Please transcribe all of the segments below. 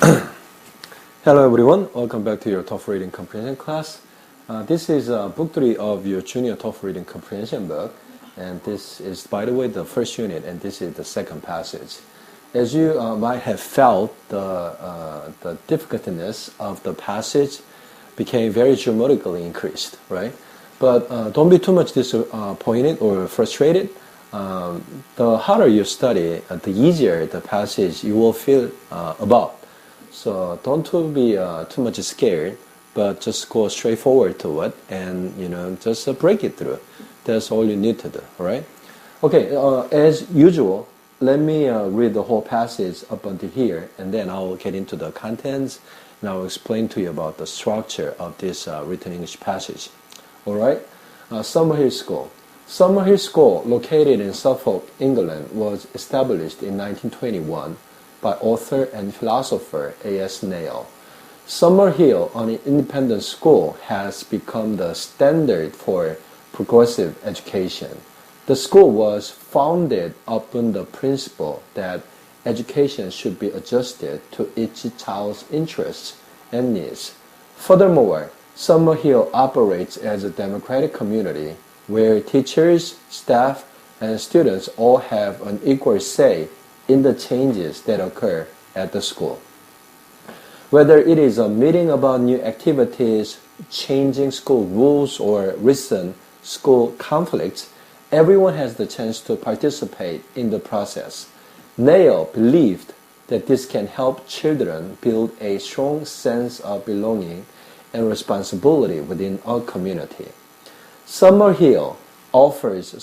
Hello everyone, welcome back to your TOEFL Reading Comprehension class. This is book 3 of your junior TOEFL Reading Comprehension book, and this is, by the way, the first unit, and this is the second passage. As you might have felt, the difficultiness of the passage became very dramatically increased, right? But don't be too much disappointed or frustrated. The harder you study, the easier the passage you will feel about. So don't be too much scared, but just go straight forward to it and, just break it through. That's all you need to do, all right? Okay, as usual, let me read the whole passage up until here, and then I'll get into the contents, and I'll explain to you about the structure of this written English passage. All right? Summerhill School. Summerhill School, located in Suffolk, England, was established in 1921 by author and philosopher A.S. Neill. Summerhill, an independent school, has become the standard for progressive education. The school was founded upon the principle that education should be adjusted to each child's interests and needs. Furthermore, Summerhill operates as a democratic community where teachers, staff, and students all have an equal say in the changes that occur at the school. Whether it is a meeting about new activities, changing school rules, or recent school conflicts, everyone has the chance to participate in the process. Neill believed that this can help children build a strong sense of belonging and responsibility within a community. Summerhill offers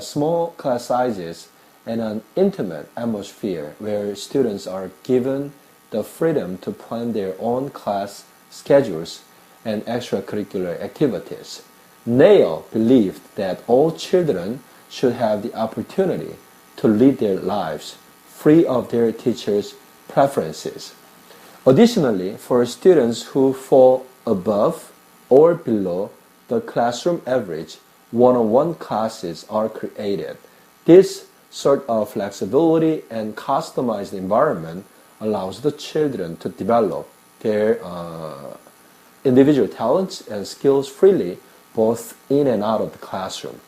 small class sizes and an intimate atmosphere where students are given the freedom to plan their own class schedules and extracurricular activities. Neill believed that all children should have the opportunity to lead their lives free of their teachers' preferences. Additionally, for students who fall above or below the classroom average, one-on-one classes are created. This sort of flexibility and customized environment allows the children to develop their individual talents and skills freely, both in and out of the classroom.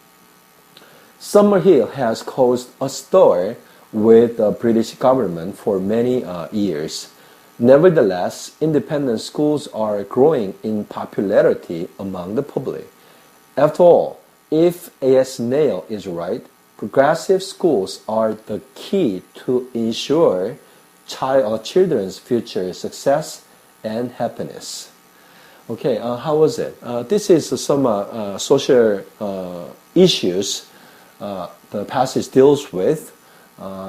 Summerhill has caused a stir with the British government for many years. Nevertheless, independent schools are growing in popularity among the public. After all, if A.S. Neill is right, progressive schools are the key to ensure children's future success and happiness. Okay, how was it? This is some social issues the passage deals with.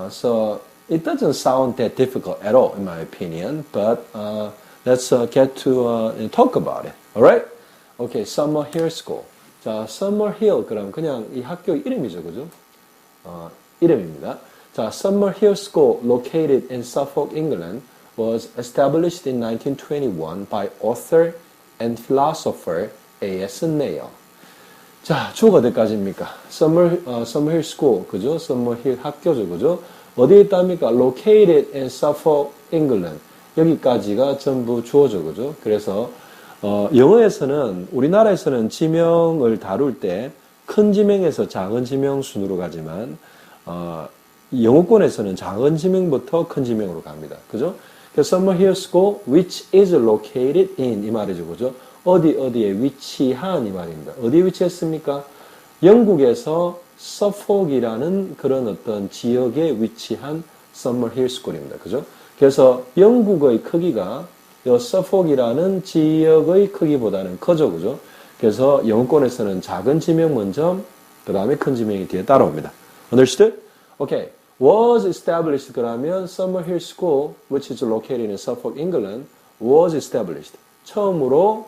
So it doesn't sound that difficult at all, in my opinion, but let's get to talk about it. All right? Okay, Summerhill School. 자, Summerhill, 그럼 그냥 이 학교 이름이죠, 그죠? 이름입니다. 자, Summerhill School, located in Suffolk, England, was established in 1921 by author and philosopher A.S. Neill. 자, 주어가 어디까지입니까? Summerhill School, 그죠? Summerhill 학교죠, 그죠? 어디에 있답니까? Located in Suffolk, England. 여기까지가 전부 주어죠, 그죠? 그래서 영어에서는, 우리나라에서는 지명을 다룰 때 큰 지명에서 작은 지명 순으로 가지만 영어권에서는 작은 지명부터 큰 지명으로 갑니다. 그죠? 그래서 Summerhill School, which is located in 이 말이죠. 그죠? 어디에 위치한 이 말입니다. 어디에 위치했습니까? 영국에서 서폭이라는 그런 어떤 지역에 위치한 Summerhill School입니다. 그죠? 그래서 영국의 크기가 이 서폭이라는 지역의 크기보다는 커져. 그죠? 그래서 영어권에서는 작은 지명 먼저, 그 다음에 큰 지명이 뒤에 따라옵니다. Understood? Okay. Was established 그러면 Summerhill School, which is located in Suffolk, England, was established. 처음으로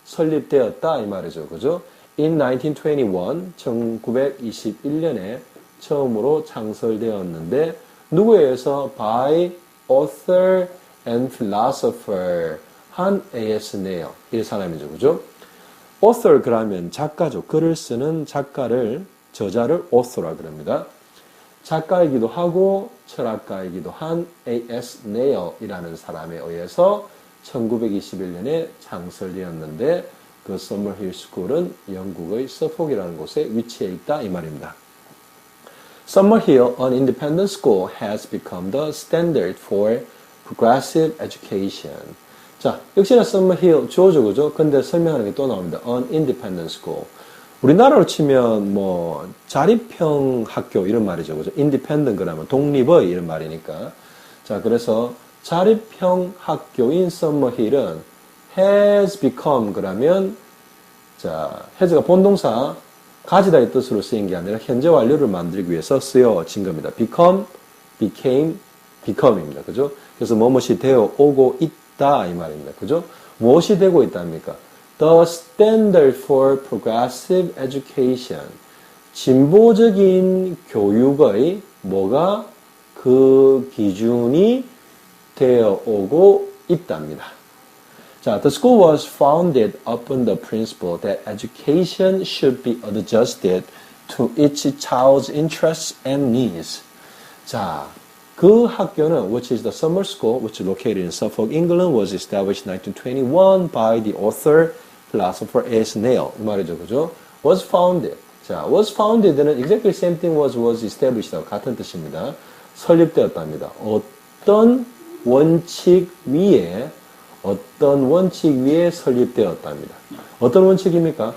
설립되었다 이 말이죠. 그죠? In 1921, 1921년에 처음으로 창설되었는데 누구에 의해서 by author and philosopher 한 A.S. Neill 이 사람이죠. 그죠? author 그러면 작가죠. 글을 쓰는 작가를 저자를 author라 그럽니다. 작가이기도 하고 철학가이기도 한 A.S. 네일이라는 사람에 의해서 1921년에 창설되었는데 그 서머힐 스쿨은 영국의 서폭이라는 곳에 위치해 있다 이 말입니다. Summerhill, an independent school, has become the standard for progressive education. 자, 역시나 Summerhill 주어죠, 그죠? 근데 설명하는 게 또 나옵니다. An independent school. 우리나라로 치면 뭐 자립형 학교 이런 말이죠, 그죠? independent 그러면 독립의 이런 말이니까. 자, 그래서 자립형 학교인 Summerhill은 has become 그러면 자, has가 본동사 가지다의 뜻으로 쓰인 게 아니라 현재 완료를 만들기 위해서 쓰여진 겁니다. become, became, become입니다. 그죠? 그래서 무엇이 되어 오고 있다 이 말입니다. 그죠? 무엇이 되고 있답니까? The standard for progressive education. 진보적인 교육의 뭐가 그 기준이 되어 오고 있답니다. 자, the school was founded upon the principle that education should be adjusted to each child's interests and needs. 자, 그 학교는, which is the summer school, which is located in Suffolk, England, was established in 1921 by the author, philosopher A.S. Neil. 이 말이죠, 그죠? Was founded. 자, was founded는 exactly same thing was established. 같은 뜻입니다. 설립되었답니다. 어떤 원칙 위에 설립되었답니다. 어떤 원칙입니까?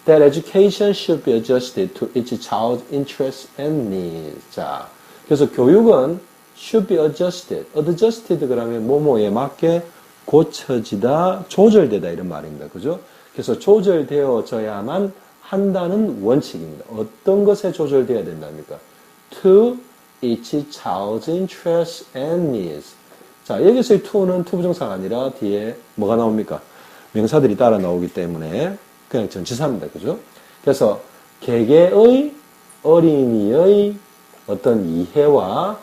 That education should be adjusted to each child's interests and needs. 자, 그래서 교육은 should be adjusted. adjusted 그러면 뭐뭐에 맞게 고쳐지다, 조절되다 이런 말입니다. 그죠? 그래서 조절되어져야만 한다는 원칙입니다. 어떤 것에 조절되어야 된답니까? To each child's interests and needs. 자, 여기서의 to는 투부정사가 아니라 뒤에 뭐가 나옵니까? 명사들이 따라 나오기 때문에 그냥 전치사입니다. 그죠? 그래서 개개의 어린이의 어떤 이해와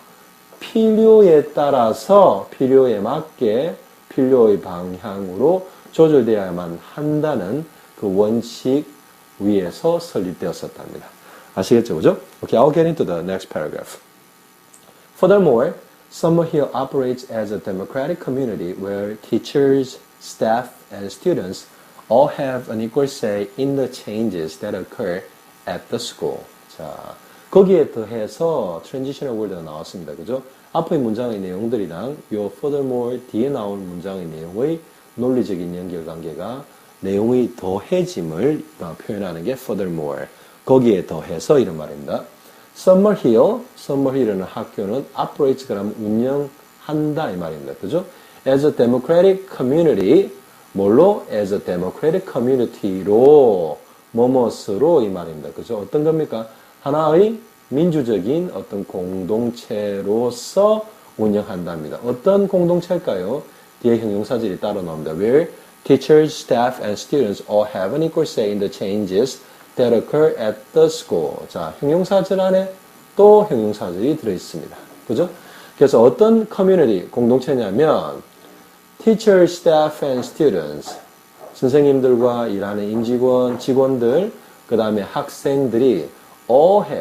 필요에 따라서 필요에 맞게 필요의 방향으로 조절되어야만 한다는 그 원칙 위에서 설립되었었답니다. 아시겠죠? 그죠? Okay, I'll get into the next paragraph. Furthermore, Summerhill operates as a democratic community where teachers, staff, and students all have an equal say in the changes that occur at the school. 자, 거기에 더해서 transitional word가 나왔습니다. 그죠? 앞의 문장의 내용들이랑 요 furthermore 뒤에 나올 문장의 내용의 논리적인 연결관계가 내용의 더해짐을 표현하는 게 furthermore. 거기에 더해서 이런 말입니다. Summerhill이라는 학교는 operates 그러면 운영한다 이 말입니다. 그죠? As a democratic community, 뭘로? As a democratic community로, 뭐뭇으로 이 말입니다. 그죠? 어떤 겁니까? 하나의 민주적인 어떤 공동체로서 운영한답니다. 어떤 공동체일까요? 뒤에 형용사들이 따로 나옵니다. Where teachers, staff, and students all have an equal say in the changes that occur at the school. 자, 형용사절 안에 또 형용사절이 들어있습니다. 그죠? 그래서 어떤 커뮤니티, 공동체냐면 teachers, staff, and students. 선생님들과 일하는 임직원, 직원들, 그 다음에 학생들이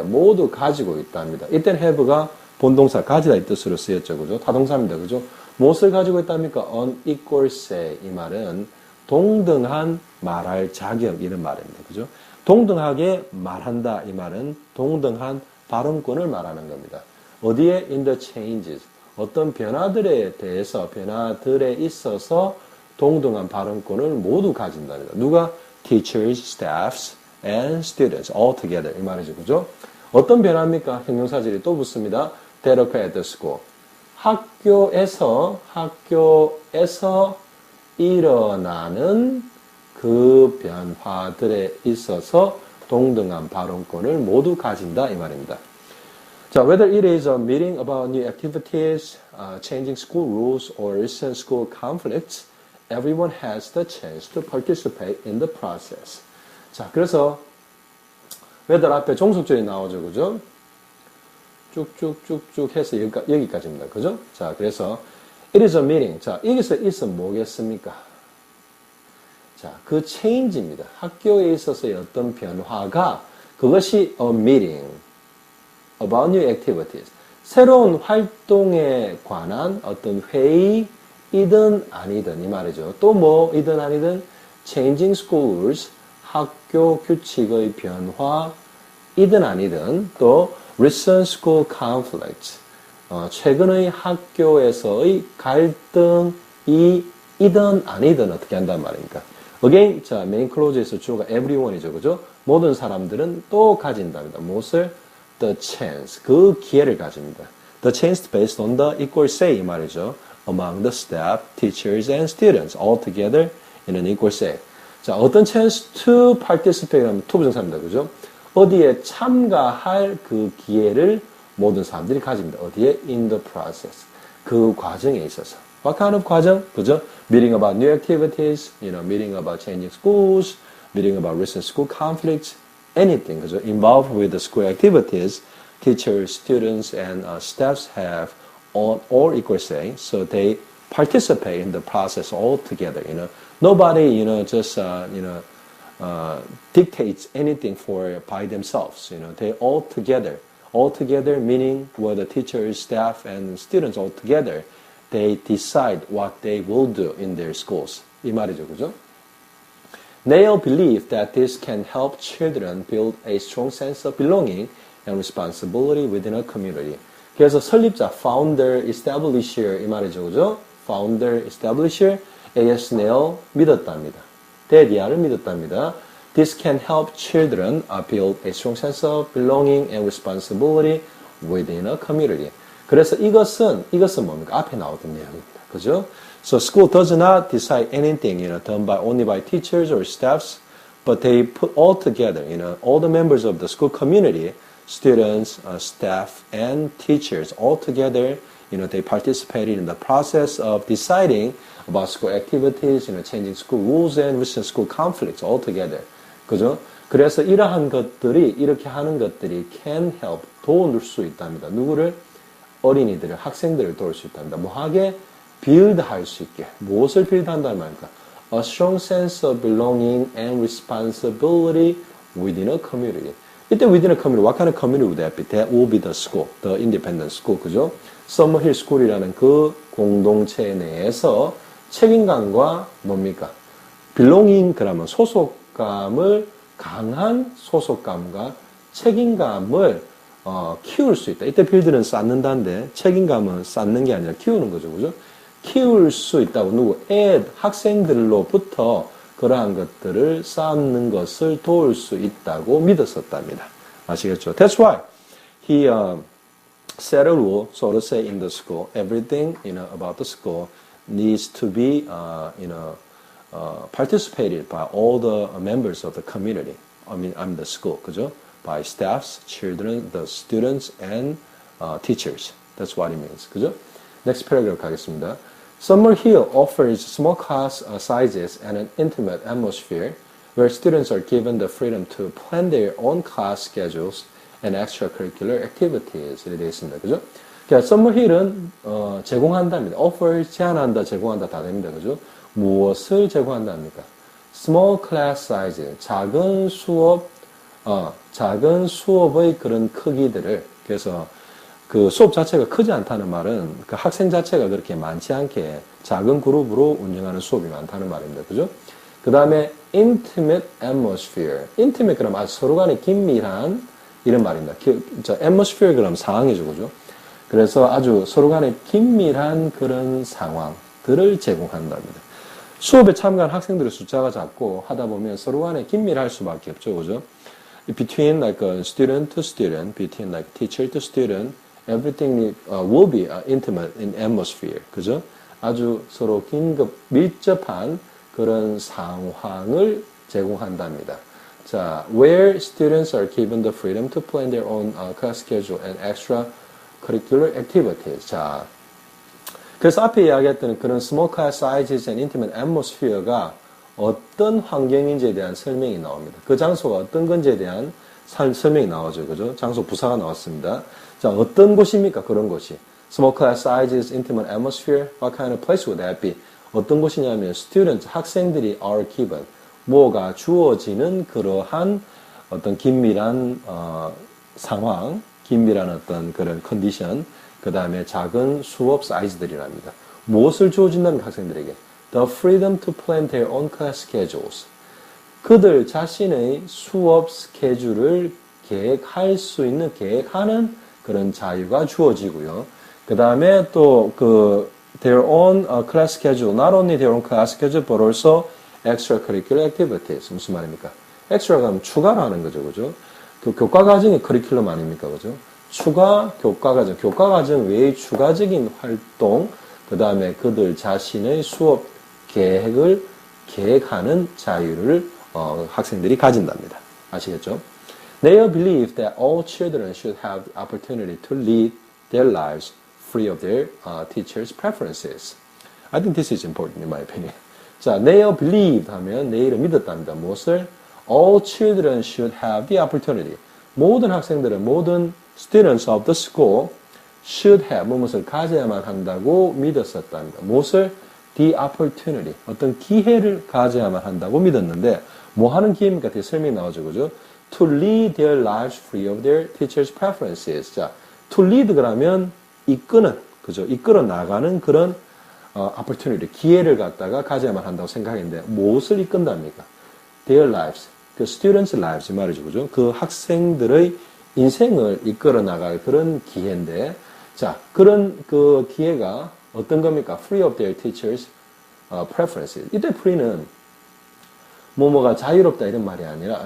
모두 가지고 있답니다. 이때는 have가 본동사 가지다 이 뜻으로 쓰였죠. 그죠? 타동사입니다. 그죠? 무엇을 가지고 있답니까? An equal say. 이 말은 동등한 말할 자격 이런 말입니다. 그죠? 동등하게 말한다 이 말은 동등한 발언권을 말하는 겁니다. 어디에? In the changes. 어떤 변화들에 대해서 변화들에 있어서 동등한 발언권을 모두 가진답니다. 누가? Teachers, staffs, and students all together 이 말이죠. 그죠? 어떤 변화입니까? 형용사절이 또 붙습니다. That occur at the school. 학교에서 일어나는 그 변화들에 있어서 동등한 발언권을 모두 가진다 이 말입니다. 자, whether it is a meeting about new activities, changing school rules, or recent school conflicts, everyone has the chance to participate in the process. 자, 그래서 whether 앞에 종속절이 나오죠, 그죠? 쭉쭉쭉쭉 해서 여기까지입니다, 그죠? 자, 그래서 it is a meeting. 자, 여기서 it은 뭐겠습니까? 자, 그 change입니다. 학교에 있어서의 어떤 변화가 그것이 a meeting. about new activities. 새로운 활동에 관한 어떤 회의이든 아니든 이 말이죠. 또 뭐이든 아니든 changing schools, 학교 규칙의 변화이든 아니든 또 recent school conflicts, 최근의 학교에서의 갈등이 이든 아니든 어떻게 한단 말입니까? Again, 자, main clause에서 주어가 everyone이죠. 그죠? 모든 사람들은 또 가진답니다. 무엇을? The chance. 그 기회를 가집니다. The chance based on the equal say 이 말이죠. Among the staff, teachers, and students all together in an equal say. 자, 어떤 chance to participate 하면 to 부정사입니다. 그죠? 어디에 참가할 그 기회를 모든 사람들이 가집니다. 어디에? In the process. 그 과정에 있어서. What kind of 과정? 그죠? Meeting about new activities, meeting about changing schools, meeting about recent school conflicts, anything, 그죠? Involved with the school activities, teachers, students, and staffs have all equal say, so they participate in the process all together, Nobody, just, dictates anything by themselves, They all together meaning where the teachers, staff, and students all together, they decide what they will do in their schools. 이 말이죠, 그죠? Nail believe that this can help children build a strong sense of belonging and responsibility within a community. 그래서 설립자, founder, establisher 이 말이죠, 그죠? Founder, establisher, A.S. Nail 믿었답니다. 데디아를 믿었답니다. This can help children build a strong sense of belonging and responsibility within a community. 그래서 이것은 뭡니까? 앞에 나오던 내용입니다. 그죠? So school does not decide anything, done only by teachers or staffs, but they put all together, all the members of the school community, students, staff, and teachers, all together, they participated in the process of deciding about school activities, changing school rules and recent school conflicts, all together. 그죠? 그래서 이러한 것들이, 이렇게 하는 것들이 can help, 도울 수 있답니다. 누구를? 어린이들을, 학생들을 도울 수 있답니다. 뭐하게? build 할 수 있게. 무엇을 build 한다는 말입니까? A strong sense of belonging and responsibility within a community. 이때 within a community, what kind of community would that be? That will be the school, the independent school. 그죠? Summerhill School이라는 그 공동체 내에서 책임감과 뭡니까? belonging, 그러면 소속감을, 강한 소속감과 책임감을 키울 수 있다. 이때 빌드는 쌓는다인데 책임감은 쌓는 게 아니라 키우는 거죠. 그죠? 키울 수 있다고 누구? 학생들로부터 그러한 것들을 쌓는 것을 도울 수 있다고 믿었었답니다. 아시겠죠? That's why he set a rule, so to say, in the school. Everything, about the school needs to be, participated by all the members of the community. I'm the school, 그죠? By staffs, children, the students, and teachers. That's what it means. 그죠? Next paragraph 가겠습니다. Summerhill offers small class sizes and an intimate atmosphere where students are given the freedom to plan their own class schedules and extracurricular activities. 이렇게 되어 있습니다. 그죠? 그러니까 Summerhill은 제공한답니다. offer, 제안한다, 제공한다 다 됩니다. 그죠? 무엇을 제공한답니까? Small class size, 작은 수업의 그런 크기들을, 그래서 그 수업 자체가 크지 않다는 말은 그 학생 자체가 그렇게 많지 않게 작은 그룹으로 운영하는 수업이 많다는 말입니다. 그죠? 그 다음에 intimate atmosphere. intimate 그러면 아주 서로 간에 긴밀한 이런 말입니다. atmosphere 그러면 상황이죠. 그죠? 그래서 아주 서로 간에 긴밀한 그런 상황들을 제공한답니다. 수업에 참가한 학생들의 숫자가 작고 하다 보면 서로 간에 긴밀할 수밖에 없죠. 그죠? Between like a student to student, between like teacher to student, everything will be intimate in atmosphere. 그죠? 아주 서로 긴급, 밀접한 그런 상황을 제공한답니다. 자, where students are given the freedom to plan their own class schedule and extracurricular activities. 자, 그래서 앞에 이야기했던 그런 small class sizes and intimate atmosphere가 어떤 환경인지에 대한 설명이 나옵니다. 그 장소가 어떤 건지에 대한 설명이 나오죠. 그죠? 장소 부사가 나왔습니다. 자, 어떤 곳입니까? 그런 곳이. Small class sizes, intimate atmosphere. What kind of place would that be? 어떤 곳이냐면 students, 학생들이 are given. 뭐가 주어지는 그러한 어떤 긴밀한 상황, 긴밀한 어떤 그런 컨디션, 그 다음에 작은 수업 사이즈들이랍니다. 무엇을 주어진다는 학생들에게? The freedom to plan their own class schedules. 그들 자신의 수업 스케줄을 계획할 수 있는, 계획하는 그런 자유가 주어지고요. 그 다음에 또 their own class schedule, not only their own class schedule, but also extracurricular activities. 무슨 말입니까? extra가 하면 추가로 하는 거죠, 그죠? 그 교과 과정이 커리큘럼 아닙니까, 그죠? 추가 교과 과정, 교과 과정 외의 추가적인 활동, 그 다음에 그들 자신의 수업 계획을 계획하는 자유를 학생들이 가진답니다. 아시겠죠? They believe that all children should have the opportunity to lead their lives free of their teachers' preferences. I think this is important in my opinion. 자, they believed 하면 내일을 믿었답니다. 무엇을? All children should have the opportunity. 모든 학생들은, 모든 students of the school should have 무엇을 가져야만 한다고 믿었었답니다. 무엇을? The opportunity. 어떤 기회를 가져야만 한다고 믿었는데 뭐 하는 기회입니까? 뒤에 설명이 나오죠. 그죠? To lead their lives free of their teachers' preferences. 자, to lead 그러면 이끄는, 그죠? 이끌어 나가는 그런 opportunity, 기회를 갖다가 가져야만 한다고 생각했는데 무엇을 이끈답니까? Their lives, 그 students' lives 말이죠, 그죠? 그 학생들의 인생을 이끌어 나갈 그런 기회인데, 자, 그런 그 기회가 어떤 겁니까? Free of their teachers' preferences. 이때 free는 뭐가 자유롭다 이런 말이 아니라,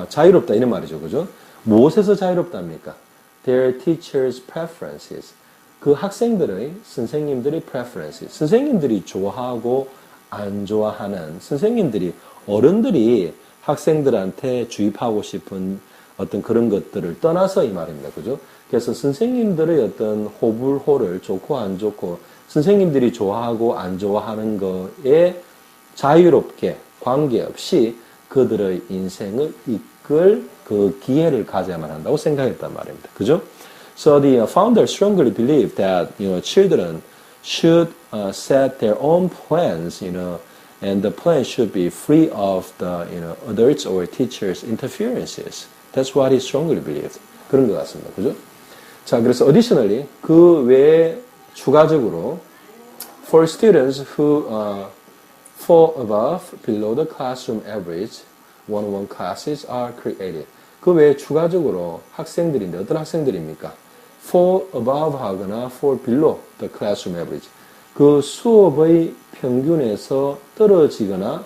자유롭다 이런 말이죠, 그죠? 무엇에서 자유롭답니까? Their teachers' preferences. 그 학생들의, 선생님들의 preferences. 선생님들이 좋아하고 안 좋아하는, 선생님들이, 어른들이 학생들한테 주입하고 싶은 어떤 그런 것들을 떠나서 이 말입니다. 그죠? 그래서 선생님들의 어떤 호불호를 좋고 안 좋고, 선생님들이 좋아하고 안 좋아하는 거에 자유롭게 관계없이 그들의 인생을 이끌 그 기회를 가져야만 한다고 생각했단 말입니다. 그죠? So the founder strongly believed that, children should set their own plans, and the plan should be free of the, adults or teachers' interferences. That's what he strongly believed. 그런 것 같습니다. 그죠? 자, 그래서 additionally, 그 외에 추가적으로, for students who fall above, below the classroom average, one-on-one classes are created. 그 외에 추가적으로 학생들인데 어떤 학생들입니까? fall above 하거나 fall below the classroom average. 그 수업의 평균에서 떨어지거나,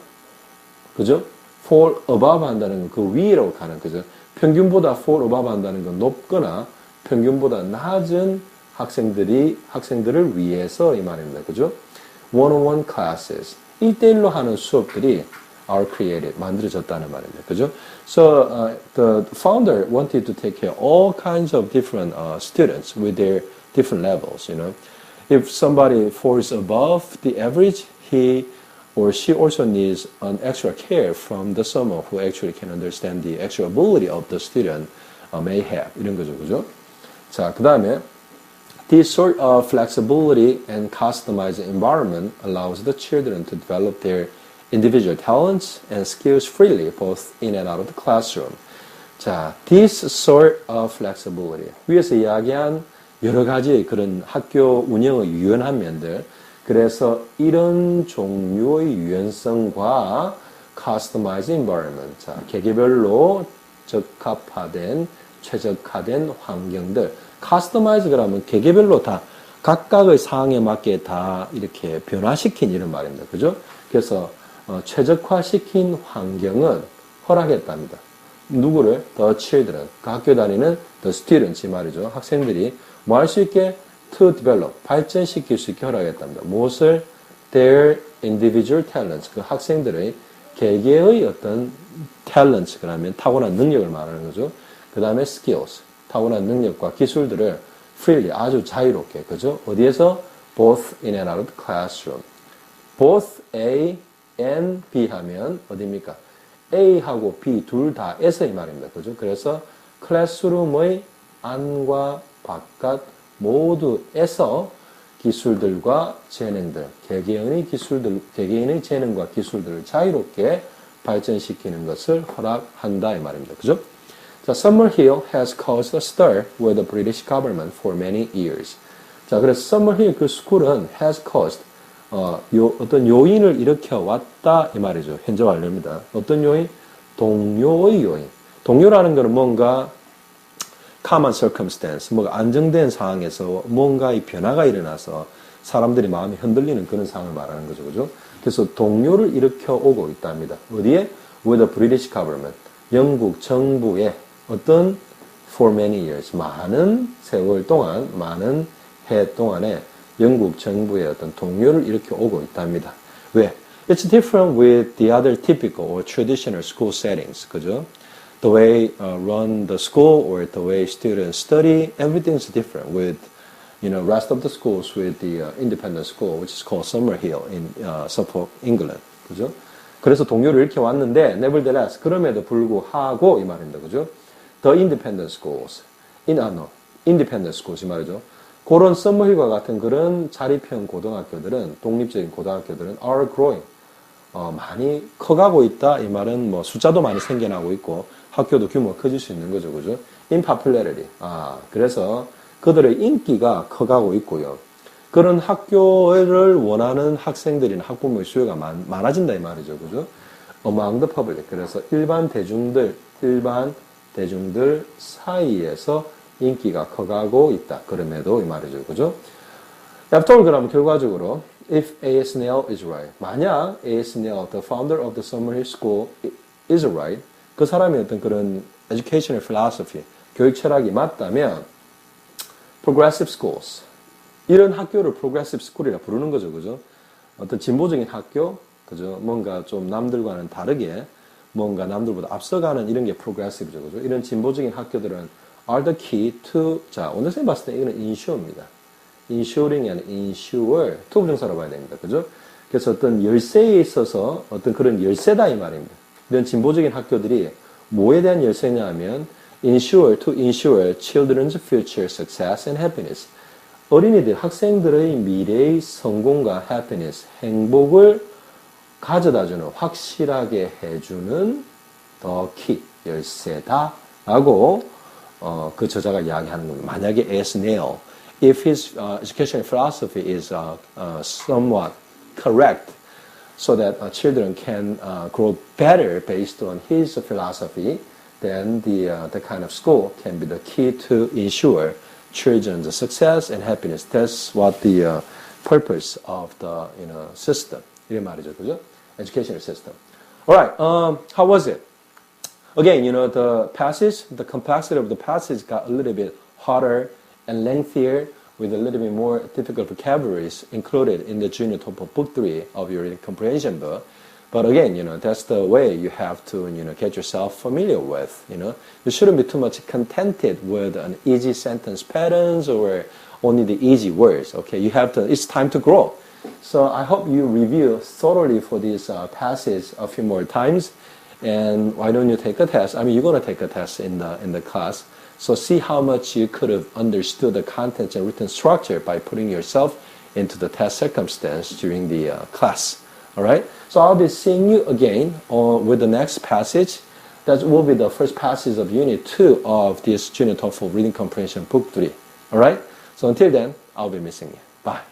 그죠? fall above 한다는 건 그 위로 가는, 그죠? 평균보다 fall above 한다는 건 높거나 평균보다 낮은 학생들을 위해서 이 말입니다. 그죠? one-on-one classes. 1대1로 하는 수업들이 are created, 만들어졌다는 말입니다. 그죠? So, the founder wanted to take care of all kinds of different students with their different levels, If somebody falls above the average, he or she also needs an extra care from the someone who actually can understand the extra ability of the student may have. 이런 거죠. 그죠? 자, 그 다음에 this sort of flexibility and customized environment allows the children to develop their individual talents and skills freely, both in and out of the classroom. 자, this sort of flexibility. 위에서 이야기한 여러 가지의 그런 학교 운영의 유연한 면들. 그래서 이런 종류의 유연성과 customized environment. 자, 개개별로 적합화된, 최적화된 환경들. customize 그러면 개개별로 다 각각의 상황에 맞게 다 이렇게 변화시킨 이런 말입니다. 그죠? 그래서 최적화시킨 환경은 허락했답니다. 누구를? The children. 그 학교 다니는 the students 이 말이죠. 학생들이 뭐 할 수 있게? To develop. 발전시킬 수 있게 허락했답니다. 무엇을? Their individual talents. 그 학생들의 개개의 어떤 talents 그러면 타고난 능력을 말하는 거죠. 그 다음에 skills. 타고난 능력과 기술들을 freely 아주 자유롭게. 그죠? 어디에서? Both in and out of the classroom. Both A and B 하면 어디입니까? A하고 B 둘 다에서 이 말입니다. 그죠? 그래서 클래스룸의 안과 바깥 모두에서 기술들과 재능들, 개개인의 재능과 기술들을 자유롭게 발전시키는 것을 허락한다 이 말입니다. 그죠? 자, Summerhill has caused a stir with the British government for many years. 자, 그래서 Summerhill 그 스쿨은 has caused 어떤 요인을 일으켜 왔다 이 말이죠. 현재 완료입니다. 어떤 요인? 동요의 요인. 동요라는 것은 뭔가 common circumstance, 뭔가 안정된 상황에서 뭔가의 변화가 일어나서 사람들이 마음이 흔들리는 그런 상황을 말하는 거죠. 그죠? 그래서 동요를 일으켜 오고 있답니다. 어디에? With the British government. 영국 정부의 어떤 for many years. 많은 세월 동안, 많은 해 동안에 영국 정부의 어떤 동요를 일으켜 오고 있답니다. 왜? It's different with the other typical or traditional school settings. 그죠? The way run the school or the way students study, everything's different with rest of the schools with the independent school, which is called Summerhill in Suffolk, England. 그죠? 그래서 동요를 이렇게 왔는데, nevertheless, 그럼에도 불구하고 이 말입니다. 그죠? The independent schools, independent schools 이 말이죠. 그런 Summerhill과 같은 그런 자립형 고등학교들은, 독립적인 고등학교들은 are growing. 많이 커가고 있다. 이 말은 뭐 숫자도 많이 생겨나고 있고, 학교도 규모가 커질 수 있는 거죠. 그죠? In popularity. 그래서 그들의 인기가 커가고 있고요. 그런 학교를 원하는 학생들이나 학부모의 수요가 많아진다 이 말이죠. 그죠? Among the public. 그래서 일반 대중들 사이에서 인기가 커가고 있다. 그럼에도 이 말이죠. 그죠? After all, 그러면 결과적으로 if A.S. Nell is right. 만약 A.S. Nell, the founder of the Summerhill School is right. 그 사람이 어떤 그런 educational philosophy, 교육 철학이 맞다면 progressive schools. 이런 학교를 progressive school이라 부르는 거죠. 그죠? 어떤 진보적인 학교, 그죠? 뭔가 좀 남들과는 다르게 뭔가 남들보다 앞서가는 이런 게 progressive죠. 그죠? 이런 진보적인 학교들은 are the key to, 자, 오늘 선생님 봤을 때 이거는 insure입니다. insuring이 아니라 insure, 투부정사로 봐야 됩니다. 그죠? 그래서 어떤 열쇠에 있어서 어떤 그런 열쇠다 이 말입니다. 이런 진보적인 학교들이 뭐에 대한 열쇠냐 하면 ensure, to ensure children's future success and happiness. 어린이들, 학생들의 미래의 성공과 happiness, 행복을 가져다주는, 확실하게 해주는 the key, 열쇠다 라고 그 저자가 이야기하는 겁니다. 만약에 A.S. Nell, if his educational philosophy is somewhat correct, so that children can grow better based on his philosophy, then the kind of school can be the key to ensure children's success and happiness. That's what the purpose of the system. 이런 말이죠, 그죠? Educational system. All right. How was it? Again, the passage, the complexity of the passage got a little bit harder and lengthier, with a little bit more difficult vocabularies included in the Junior TOEFL Book 3 of your reading comprehension book. But again, that's the way you have to, get yourself familiar with, You shouldn't be too much contented with an easy sentence patterns or only the easy words, okay? It's time to grow. So I hope you review thoroughly for this passage a few more times. And why don't you take a test? I mean, you're going to take a test in the class. So see how much you could have understood the contents and written structure by putting yourself into the test circumstance during the class. All right? So I'll be seeing you again with the next passage. That will be the first passage of Unit 2 of this Junior TOEFL Reading Comprehension Book 3. All right? So until then, I'll be missing you. Bye.